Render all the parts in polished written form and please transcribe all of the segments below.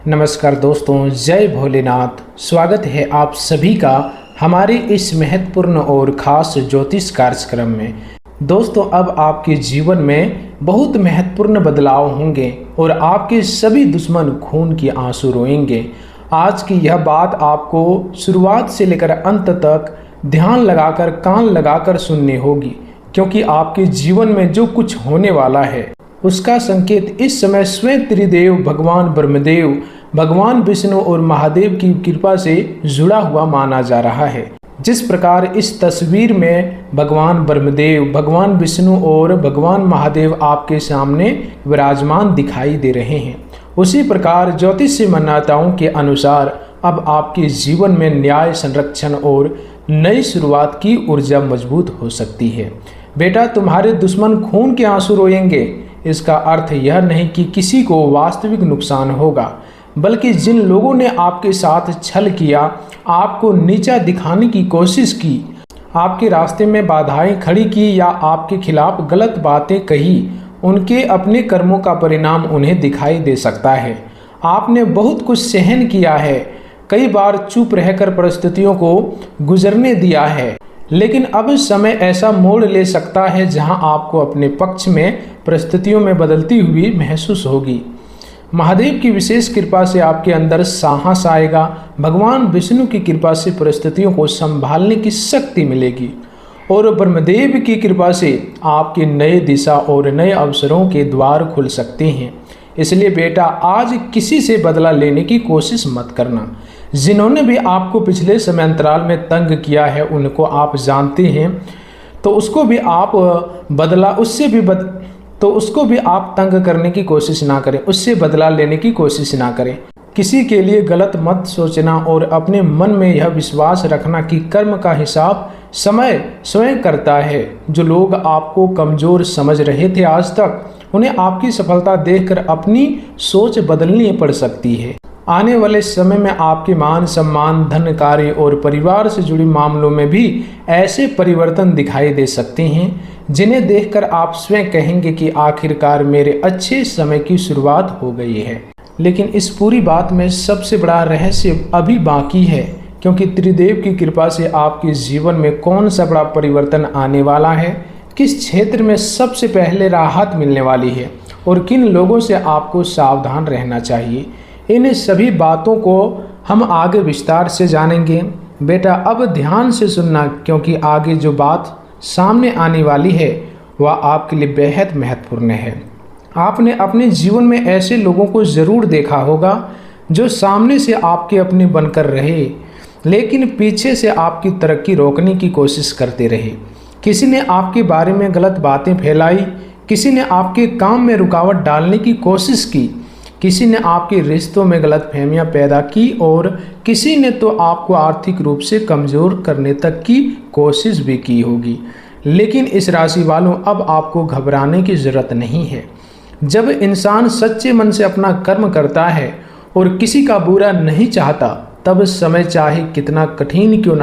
नमस्कार दोस्तों, जय भोलेनाथ। स्वागत है आप सभी का हमारे इस महत्वपूर्ण और ख़ास ज्योतिष कार्यक्रम में। दोस्तों, अब आपके जीवन में बहुत महत्वपूर्ण बदलाव होंगे और आपके सभी दुश्मन खून की आंसू रोएंगे। आज की यह बात आपको शुरुआत से लेकर अंत तक ध्यान लगाकर, कान लगाकर सुननी होगी, क्योंकि आपके जीवन में जो कुछ होने वाला है उसका संकेत इस समय स्वयं त्रिदेव भगवान ब्रह्मदेव, भगवान विष्णु और महादेव की कृपा से जुड़ा हुआ माना जा रहा है। जिस प्रकार इस तस्वीर में भगवान ब्रह्मदेव, भगवान विष्णु और भगवान महादेव आपके सामने विराजमान दिखाई दे रहे हैं, उसी प्रकार ज्योतिषीय मान्यताओं के अनुसार अब आपके जीवन में न्याय, संरक्षण और नई शुरुआत की ऊर्जा मजबूत हो सकती है। बेटा, तुम्हारे दुश्मन खून के आंसू रोएंगे। इसका अर्थ यह नहीं कि किसी को वास्तविक नुकसान होगा, बल्कि जिन लोगों ने आपके साथ छल किया, आपको नीचा दिखाने की कोशिश की, आपके रास्ते में बाधाएं खड़ी की या आपके खिलाफ गलत बातें कही, उनके अपने कर्मों का परिणाम उन्हें दिखाई दे सकता है। आपने बहुत कुछ सहन किया है, कई बार चुप रहकर परिस्थितियों को गुजरने दिया है, लेकिन अब समय ऐसा मोड़ ले सकता है जहां आपको अपने पक्ष में परिस्थितियों में बदलती हुई महसूस होगी। महादेव की विशेष कृपा से आपके अंदर साहस आएगा। भगवान विष्णु की कृपा से परिस्थितियों को संभालने की शक्ति मिलेगी और ब्रह्मदेव की कृपा से आपके नए दिशा और नए अवसरों के द्वार खुल सकते हैं। इसलिए बेटा, आज किसी से बदला लेने की कोशिश मत करना। जिन्होंने भी आपको पिछले समय अंतराल में तंग किया है, उनको आप जानते हैं, तो उसको भी आप तंग करने की कोशिश ना करें, उससे बदला लेने की कोशिश ना करें। किसी के लिए गलत मत सोचना और अपने मन में यह विश्वास रखना कि कर्म का हिसाब समय स्वयं करता है। जो लोग आपको कमज़ोर समझ रहे थे आज तक, उन्हें आपकी सफलता देखकर अपनी सोच बदलनी पड़ सकती है। आने वाले समय में आपके मान सम्मान, धन, कार्य और परिवार से जुड़े मामलों में भी ऐसे परिवर्तन दिखाई दे सकते हैं जिन्हें देखकर आप स्वयं कहेंगे कि आखिरकार मेरे अच्छे समय की शुरुआत हो गई है। लेकिन इस पूरी बात में सबसे बड़ा रहस्य अभी बाकी है, क्योंकि त्रिदेव की कृपा से आपके जीवन में कौन सा बड़ा परिवर्तन आने वाला है, किस क्षेत्र में सबसे पहले राहत मिलने वाली है और किन लोगों से आपको सावधान रहना चाहिए। इन सभी बातों को हम आगे विस्तार से जानेंगे। बेटा, अब ध्यान से सुनना, क्योंकि आगे जो बात सामने आने वाली है वह आपके लिए बेहद महत्वपूर्ण है। आपने अपने जीवन में ऐसे लोगों को ज़रूर देखा होगा जो सामने से आपके अपने बनकर रहे, लेकिन पीछे से आपकी तरक्की रोकने की कोशिश करते रहे। किसी ने आपके बारे में गलत बातें फैलाई, किसी ने आपके काम में रुकावट डालने की कोशिश की, किसी ने आपके रिश्तों में गलतफहमियां पैदा की और किसी ने तो आपको आर्थिक रूप से कमज़ोर करने तक की कोशिश भी की होगी। लेकिन इस राशि वालों, अब आपको घबराने की ज़रूरत नहीं है। जब इंसान सच्चे मन से अपना कर्म करता है और किसी का बुरा नहीं चाहता, तब समय चाहे कितना कठिन क्यों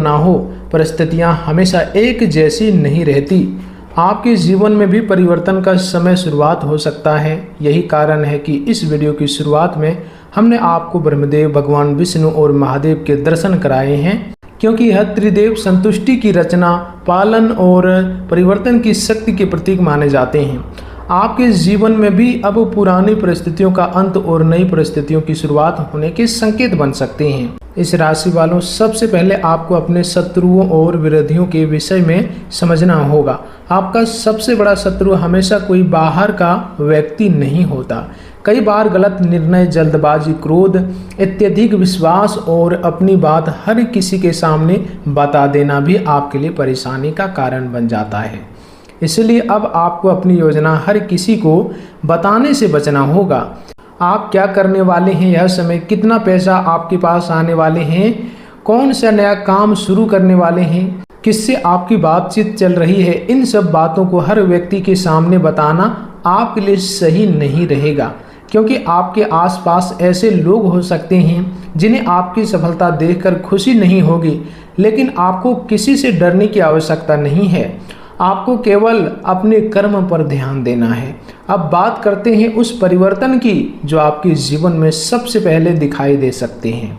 ना हो, परिस्थितियाँ हमेशा एक जैसी नहीं रहती। आपके जीवन में भी परिवर्तन का समय शुरुआत हो सकता है। यही कारण है कि इस वीडियो की शुरुआत में हमने आपको ब्रह्मदेव, भगवान विष्णु और महादेव के दर्शन कराए हैं, क्योंकि यह त्रिदेव संतुष्टि की रचना, पालन और परिवर्तन की शक्ति के प्रतीक माने जाते हैं। आपके जीवन में भी अब पुरानी परिस्थितियों का अंत और नई परिस्थितियों की शुरुआत होने के संकेत बन सकते हैं। इस राशि वालों, सबसे पहले आपको अपने शत्रुओं और विरोधियों के विषय में समझना होगा। आपका सबसे बड़ा शत्रु हमेशा कोई बाहर का व्यक्ति नहीं होता। कई बार गलत निर्णय, जल्दबाजी, क्रोध, अत्यधिक विश्वास और अपनी बात हर किसी के सामने बता देना भी आपके लिए परेशानी का कारण बन जाता है। इसलिए अब आपको अपनी योजना हर किसी को बताने से बचना होगा। आप क्या करने वाले हैं, यह समय, कितना पैसा आपके पास आने वाले हैं, कौन सा नया काम शुरू करने वाले हैं, किससे आपकी बातचीत चल रही है, इन सब बातों को हर व्यक्ति के सामने बताना आपके लिए सही नहीं रहेगा, क्योंकि आपके आसपास ऐसे लोग हो सकते हैं जिन्हें आपकी सफलता देखकर खुशी नहीं होगी। लेकिन आपको किसी से डरने की आवश्यकता नहीं है। आपको केवल अपने कर्म पर ध्यान देना है। अब बात करते हैं उस परिवर्तन की जो आपके जीवन में सबसे पहले दिखाई दे सकते हैं।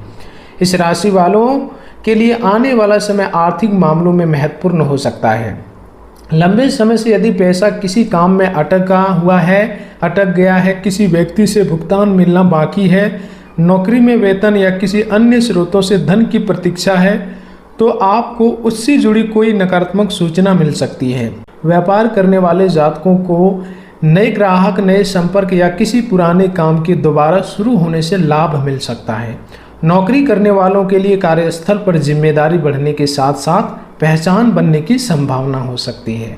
इस राशि वालों के लिए आने वाला समय आर्थिक मामलों में महत्वपूर्ण हो सकता है। लंबे समय से यदि पैसा किसी काम में अटक गया है, किसी व्यक्ति से भुगतान मिलना बाकी है, नौकरी में वेतन या किसी अन्य स्रोतों से धन की प्रतीक्षा है, तो आपको उससे जुड़ी कोई नकारात्मक सूचना मिल सकती है। व्यापार करने वाले जातकों को नए ग्राहक, नए संपर्क या किसी पुराने काम के दोबारा शुरू होने से लाभ मिल सकता है। नौकरी करने वालों के लिए कार्यस्थल पर जिम्मेदारी बढ़ने के साथ साथ पहचान बनने की संभावना हो सकती है।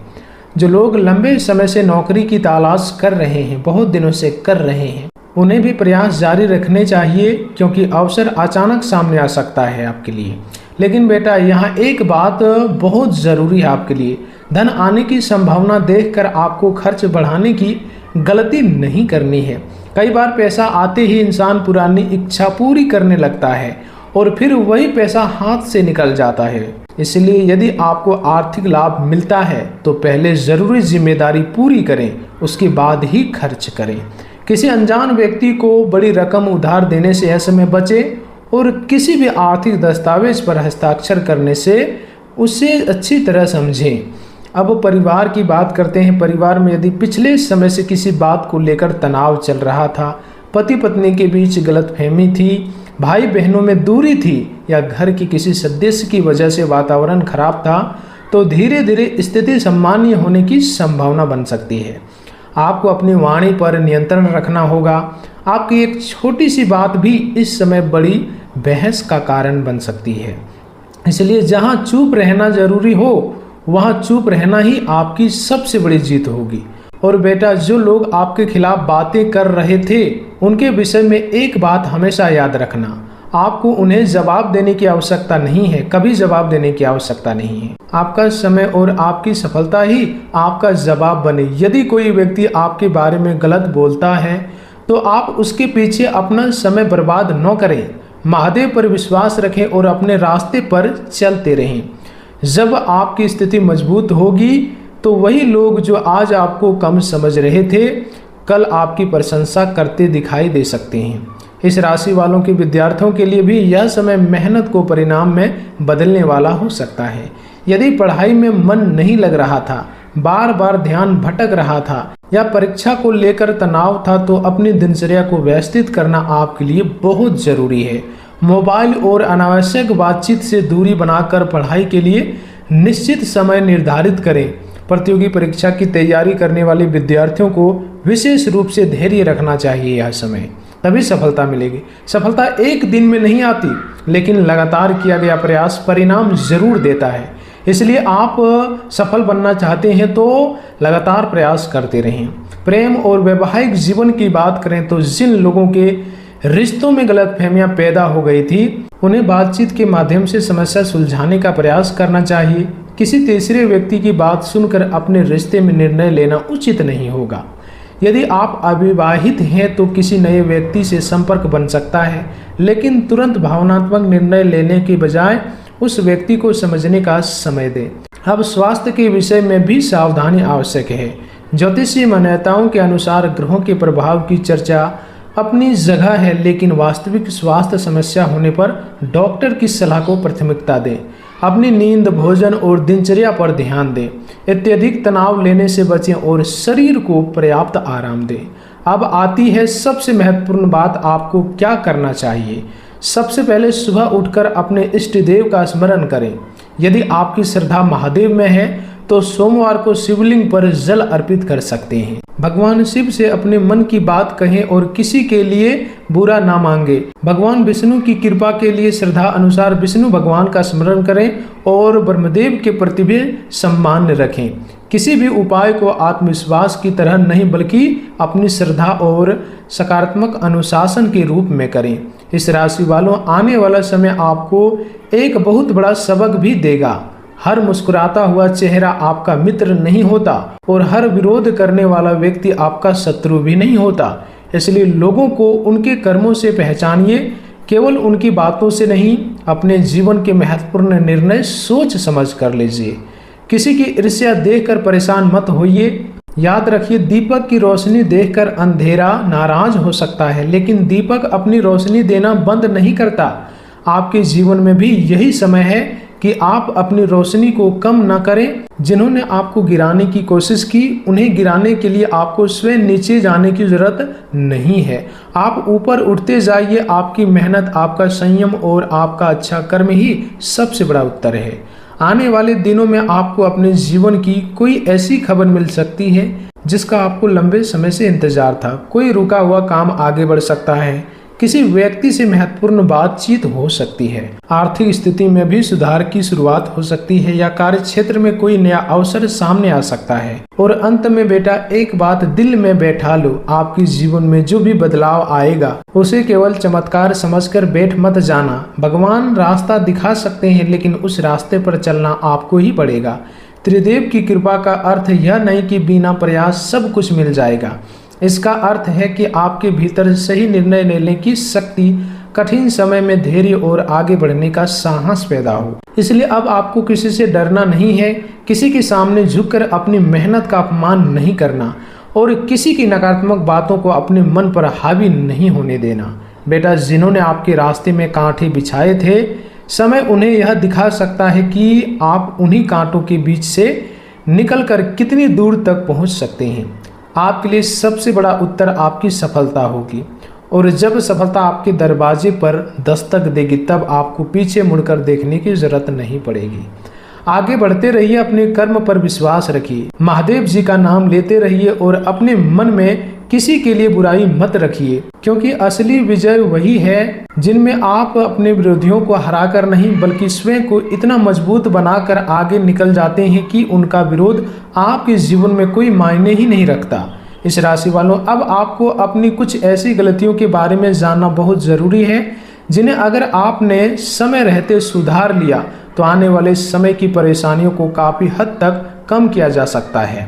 जो लोग लंबे समय से नौकरी की तलाश कर रहे हैं, बहुत दिनों से कर रहे हैं, उन्हें भी प्रयास जारी रखने चाहिए, क्योंकि अवसर अचानक सामने आ सकता है आपके लिए। लेकिन बेटा, यहाँ एक बात बहुत ज़रूरी है आपके लिए। धन आने की संभावना देखकर आपको खर्च बढ़ाने की गलती नहीं करनी है। कई बार पैसा आते ही इंसान पुरानी इच्छा पूरी करने लगता है और फिर वही पैसा हाथ से निकल जाता है। इसलिए यदि आपको आर्थिक लाभ मिलता है तो पहले ज़रूरी जिम्मेदारी पूरी करें, उसके बाद ही खर्च करें। किसी अनजान व्यक्ति को बड़ी रकम उधार देने से ऐसे में बचें और किसी भी आर्थिक दस्तावेज पर हस्ताक्षर करने से उसे अच्छी तरह समझें। अब परिवार की बात करते हैं। परिवार में यदि पिछले समय से किसी बात को लेकर तनाव चल रहा था, पति पत्नी के बीच गलतफहमी थी, भाई बहनों में दूरी थी या घर की किसी सदस्य की वजह से वातावरण खराब था, तो धीरे धीरे स्थिति सामान्य होने की संभावना बन सकती है। आपको अपनी वाणी पर नियंत्रण रखना होगा। आपकी एक छोटी सी बात भी इस समय बड़ी बहस का कारण बन सकती है। इसलिए जहां चुप रहना जरूरी हो वहां चुप रहना ही आपकी सबसे बड़ी जीत होगी। और बेटा, जो लोग आपके खिलाफ बातें कर रहे थे उनके विषय में एक बात हमेशा याद रखना, आपको उन्हें जवाब देने की आवश्यकता नहीं है, कभी जवाब देने की आवश्यकता नहीं है। आपका समय और आपकी सफलता ही आपका जवाब बने। यदि कोई व्यक्ति आपके बारे में गलत बोलता है तो आप उसके पीछे अपना समय बर्बाद न करें। महादेव पर विश्वास रखें और अपने रास्ते पर चलते रहें। जब आपकी स्थिति मजबूत होगी तो वही लोग जो आज आपको कम समझ रहे थे, कल आपकी प्रशंसा करते दिखाई दे सकते हैं। इस राशि वालों के विद्यार्थियों के लिए भी यह समय मेहनत को परिणाम में बदलने वाला हो सकता है। यदि पढ़ाई में मन नहीं लग रहा था, बार बार ध्यान भटक रहा था या परीक्षा को लेकर तनाव था, तो अपनी दिनचर्या को व्यवस्थित करना आपके लिए बहुत जरूरी है। मोबाइल और अनावश्यक बातचीत से दूरी बनाकर पढ़ाई के लिए निश्चित समय निर्धारित करें। प्रतियोगी परीक्षा की तैयारी करने वाले विद्यार्थियों को विशेष रूप से धैर्य रखना चाहिए। यह समय तभी सफलता मिलेगी। सफलता एक दिन में नहीं आती, लेकिन लगातार किया गया प्रयास परिणाम जरूर देता है। इसलिए आप सफल बनना चाहते हैं तो लगातार प्रयास करते रहें। प्रेम और वैवाहिक जीवन की बात करें तो जिन लोगों के रिश्तों में गलतफहमियां पैदा हो गई थी, उन्हें बातचीत के माध्यम से समस्या सुलझाने का प्रयास करना चाहिए। किसी तीसरे व्यक्ति की बात सुनकर अपने रिश्ते में निर्णय लेना उचित नहीं होगा। यदि आप अविवाहित हैं तो किसी नए व्यक्ति से संपर्क बन सकता है, लेकिन तुरंत भावनात्मक निर्णय लेने के बजाय उस व्यक्ति को समझने का समय दें। अब स्वास्थ्य के विषय में भी सावधानी आवश्यक है। ज्योतिषीय मान्यताओं के अनुसार ग्रहों के प्रभाव की चर्चा अपनी जगह है, लेकिन वास्तविक स्वास्थ्य समस्या होने पर डॉक्टर की सलाह को प्राथमिकता दें। अपनी नींद, भोजन और दिनचर्या पर ध्यान दें। अत्यधिक तनाव लेने से बचें और शरीर को पर्याप्त आराम दें। अब आती है सबसे महत्वपूर्ण बात, आपको क्या करना चाहिए। सबसे पहले सुबह उठकर अपने इष्ट देव का स्मरण करें। यदि आपकी श्रद्धा महादेव में है तो सोमवार को शिवलिंग पर जल अर्पित कर सकते हैं। भगवान शिव से अपने मन की बात कहें और किसी के लिए बुरा ना मांगे। भगवान विष्णु की कृपा के लिए श्रद्धा अनुसार विष्णु भगवान का स्मरण करें और ब्रह्मदेव के प्रति भी सम्मान रखें। किसी भी उपाय को आत्मविश्वास की तरह नहीं, बल्कि अपनी श्रद्धा और सकारात्मक अनुशासन के रूप में करें। इस राशि वालों, आने वाला समय आपको एक बहुत बड़ा सबक भी देगा। हर मुस्कुराता हुआ चेहरा आपका मित्र नहीं होता और हर विरोध करने वाला व्यक्ति आपका शत्रु भी नहीं होता। इसलिए लोगों को उनके कर्मों से पहचानिए, केवल उनकी बातों से नहीं। अपने जीवन के महत्वपूर्ण निर्णय सोच समझ कर लीजिए। किसी की ईर्ष्या देखकर परेशान मत होइए। याद रखिए, दीपक की रोशनी देखकर अंधेरा नाराज हो सकता है, लेकिन दीपक अपनी रोशनी देना बंद नहीं करता। आपके जीवन में भी यही समय है कि आप अपनी रोशनी को कम न करें। जिन्होंने आपको गिराने की कोशिश की, उन्हें गिराने के लिए आपको स्वयं नीचे जाने की जरूरत नहीं है। आप ऊपर उठते जाइए। आपकी मेहनत, आपका संयम और आपका अच्छा कर्म ही सबसे बड़ा उत्तर है। आने वाले दिनों में आपको अपने जीवन की कोई ऐसी खबर मिल सकती है जिसका आपको लंबे समय से इंतजार था। कोई रुका हुआ काम आगे बढ़ सकता है। किसी व्यक्ति से महत्वपूर्ण बातचीत हो सकती है। आर्थिक स्थिति में भी सुधार की शुरुआत हो सकती है या कार्य क्षेत्र में कोई नया अवसर सामने आ सकता है। और अंत में बेटा, एक बात दिल में बैठा लो, आपके जीवन में जो भी बदलाव आएगा उसे केवल चमत्कार समझकर बैठ मत जाना। भगवान रास्ता दिखा सकते हैं, लेकिन उस रास्ते पर चलना आपको ही पड़ेगा। त्रिदेव की कृपा का अर्थ यह नहीं कि बिना प्रयास सब कुछ मिल जाएगा। इसका अर्थ है कि आपके भीतर सही निर्णय लेने की शक्ति, कठिन समय में धैर्य और आगे बढ़ने का साहस पैदा हो। इसलिए अब आपको किसी से डरना नहीं है, किसी के सामने झुककर अपनी मेहनत का अपमान नहीं करना और किसी की नकारात्मक बातों को अपने मन पर हावी नहीं होने देना। बेटा, जिन्होंने आपके रास्ते में कांटे बिछाए थे, समय उन्हें यह दिखा सकता है कि आप उन्हीं कांटों के बीच से निकलकर कितनी दूर तक पहुंच सकते हैं। आपके लिए सबसे बड़ा उत्तर आपकी सफलता होगी, और जब सफलता आपके दरवाजे पर दस्तक देगी तब आपको पीछे मुड़कर देखने की जरूरत नहीं पड़ेगी। आगे बढ़ते रहिए, अपने कर्म पर विश्वास रखिए, महादेव जी का नाम लेते रहिए और अपने मन में किसी के लिए बुराई मत रखिए, क्योंकि असली विजय वही है जिनमें आप अपने विरोधियों को हराकर नहीं बल्कि स्वयं को इतना मजबूत बनाकर आगे निकल जाते हैं कि उनका विरोध आपके जीवन में कोई मायने ही नहीं रखता। इस राशि वालों, अब आपको अपनी कुछ ऐसी गलतियों के बारे में जानना बहुत ज़रूरी है जिन्हें अगर आपने समय रहते सुधार लिया तो आने वाले समय की परेशानियों को काफ़ी हद तक कम किया जा सकता है।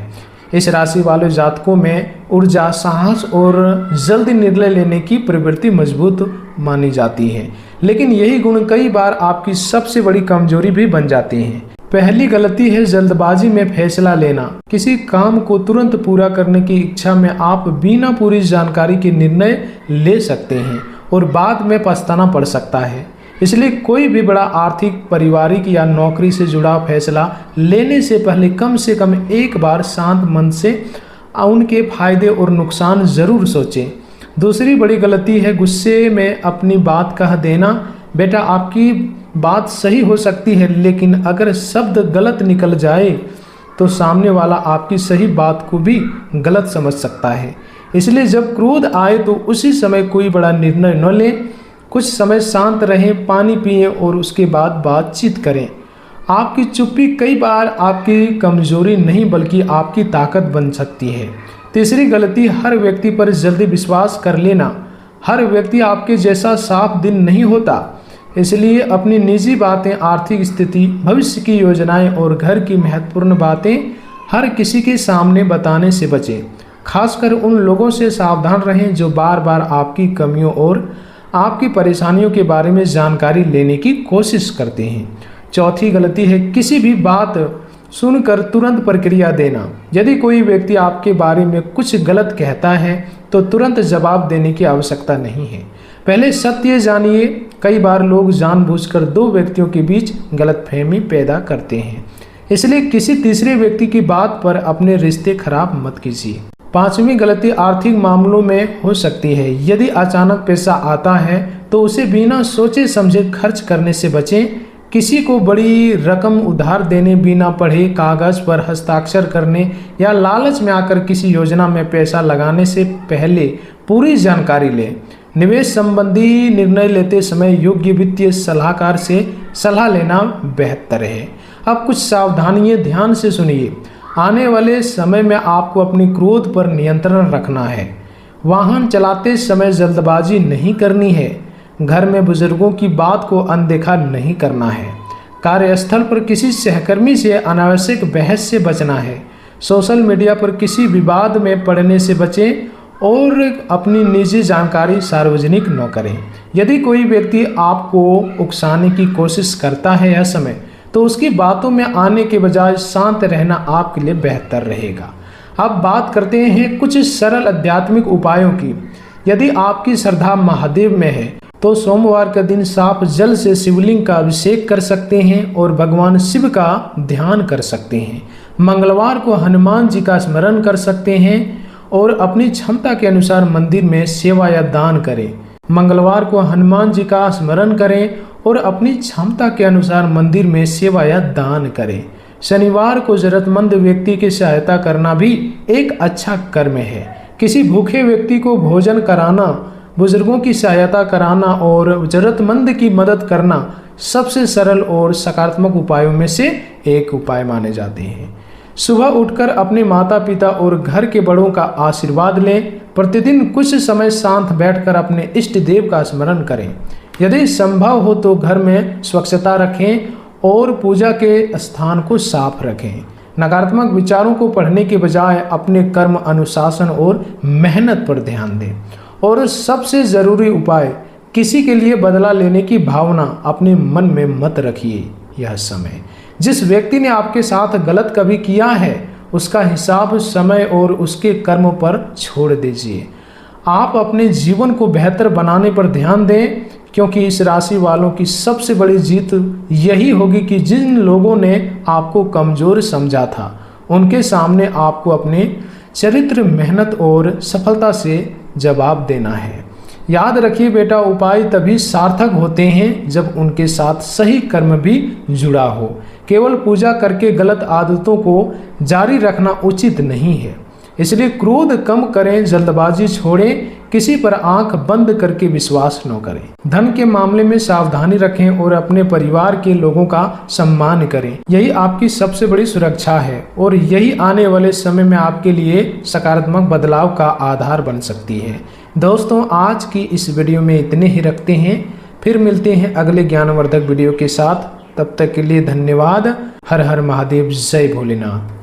इस राशि वाले जातकों में ऊर्जा, साहस और जल्दी निर्णय लेने की प्रवृत्ति मजबूत मानी जाती है, लेकिन यही गुण कई बार आपकी सबसे बड़ी कमजोरी भी बन जाती हैं। पहली गलती है जल्दबाजी में फैसला लेना। किसी काम को तुरंत पूरा करने की इच्छा में आप बिना पूरी जानकारी के निर्णय ले सकते हैं और बाद में पछताना पड़ सकता है। इसलिए कोई भी बड़ा आर्थिक, पारिवारिक या नौकरी से जुड़ा फैसला लेने से पहले कम से कम एक बार शांत मन से उनके फायदे और नुकसान जरूर सोचें। दूसरी बड़ी गलती है गुस्से में अपनी बात कह देना। बेटा, आपकी बात सही हो सकती है, लेकिन अगर शब्द गलत निकल जाए तो सामने वाला आपकी सही बात को भी गलत समझ सकता है। इसलिए जब क्रोध आए तो उसी समय कोई बड़ा निर्णय न लें। कुछ समय शांत रहें, पानी पिएं और उसके बाद बातचीत करें। आपकी चुप्पी कई बार आपकी कमजोरी नहीं बल्कि आपकी ताकत बन सकती है। तीसरी गलती, हर व्यक्ति पर जल्दी विश्वास कर लेना। हर व्यक्ति आपके जैसा साफ दिन नहीं होता, इसलिए अपनी निजी बातें, आर्थिक स्थिति, भविष्य की योजनाएं और घर की महत्वपूर्ण बातें हर किसी के सामने बताने से बचें। खासकर उन लोगों से सावधान रहें जो बार बार आपकी कमियों और आपकी परेशानियों के बारे में जानकारी लेने की कोशिश करते हैं। चौथी गलती है किसी भी बात सुनकर तुरंत प्रतिक्रिया देना। यदि कोई व्यक्ति आपके बारे में कुछ गलत कहता है तो तुरंत जवाब देने की आवश्यकता नहीं है। पहले सत्य जानिए। कई बार लोग जानबूझकर दो व्यक्तियों के बीच गलतफहमी पैदा करते हैं, इसलिए किसी तीसरे व्यक्ति की बात पर अपने रिश्ते खराब मत कीजिए। पांचवी गलती आर्थिक मामलों में हो सकती है। यदि अचानक पैसा आता है तो उसे बिना सोचे समझे खर्च करने से बचें। किसी को बड़ी रकम उधार देने, बिना पढ़े कागज पर हस्ताक्षर करने या लालच में आकर किसी योजना में पैसा लगाने से पहले पूरी जानकारी लें। निवेश संबंधी निर्णय लेते समय योग्य वित्तीय सलाहकार से सलाह लेना बेहतर है। अब कुछ सावधानियां ध्यान से सुनिए। आने वाले समय में आपको अपनी क्रोध पर नियंत्रण रखना है। वाहन चलाते समय जल्दबाजी नहीं करनी है। घर में बुजुर्गों की बात को अनदेखा नहीं करना है। कार्यस्थल पर किसी सहकर्मी से अनावश्यक बहस से बचना है। सोशल मीडिया पर किसी विवाद में पड़ने से बचें और अपनी निजी जानकारी सार्वजनिक न करें। यदि कोई व्यक्ति आपको उकसाने की कोशिश करता है यह समय, तो उसकी बातों में आने के बजाय शांत रहना आपके लिए बेहतर रहेगा। अब बात करते हैं कुछ सरल आध्यात्मिक उपायों की। यदि आपकी श्रद्धा महादेव में है तो सोमवार का दिन साफ जल से शिवलिंग का अभिषेक कर सकते हैं और भगवान शिव का ध्यान कर सकते हैं। मंगलवार को हनुमान जी का स्मरण कर सकते हैं और अपनी क्षमता के अनुसार मंदिर में सेवा या दान करें। मंगलवार को हनुमान जी का स्मरण करें और अपनी क्षमता के अनुसार मंदिर में सेवा या दान करें। शनिवार को जरूरतमंद व्यक्ति की सहायता करना भी एक अच्छा कर्म है। किसी भूखे व्यक्ति को भोजन कराना, बुजुर्गों की सहायता कराना और जरूरतमंद की मदद करना सबसे सरल और सकारात्मक उपायों में से एक उपाय माने जाते हैं। सुबह उठकर अपने माता पिता और घर के बड़ों का आशीर्वाद लें। प्रतिदिन कुछ समय शांत बैठकर अपने इष्ट देव का स्मरण करें। यदि संभव हो तो घर में स्वच्छता रखें और पूजा के स्थान को साफ रखें। नकारात्मक विचारों को पढ़ने के बजाय अपने कर्म, अनुशासन और मेहनत पर ध्यान दें। और सबसे ज़रूरी उपाय, किसी के लिए बदला लेने की भावना अपने मन में मत रखिए। यह समय जिस व्यक्ति ने आपके साथ गलत कभी किया है उसका हिसाब समय और उसके कर्मों पर छोड़ दीजिए। आप अपने जीवन को बेहतर बनाने पर ध्यान दें, क्योंकि इस राशि वालों की सबसे बड़ी जीत यही होगी कि जिन लोगों ने आपको कमज़ोर समझा था उनके सामने आपको अपने चरित्र, मेहनत और सफलता से जवाब देना है। याद रखिए बेटा, उपाय तभी सार्थक होते हैं जब उनके साथ सही कर्म भी जुड़ा हो। केवल पूजा करके गलत आदतों को जारी रखना उचित नहीं है। इसलिए क्रोध कम करें, जल्दबाजी छोड़ें, किसी पर आंख बंद करके विश्वास न करें। धन के मामले में सावधानी रखें और अपने परिवार के लोगों का सम्मान करें। यही आपकी सबसे बड़ी सुरक्षा है और यही आने वाले समय में आपके लिए सकारात्मक बदलाव का आधार बन सकती है। दोस्तों, आज की इस वीडियो में इतने ही रखते हैं। फिर मिलते हैं अगले ज्ञानवर्धक वीडियो के साथ। तब तक के लिए धन्यवाद। हर हर महादेव, जय भोलेनाथ।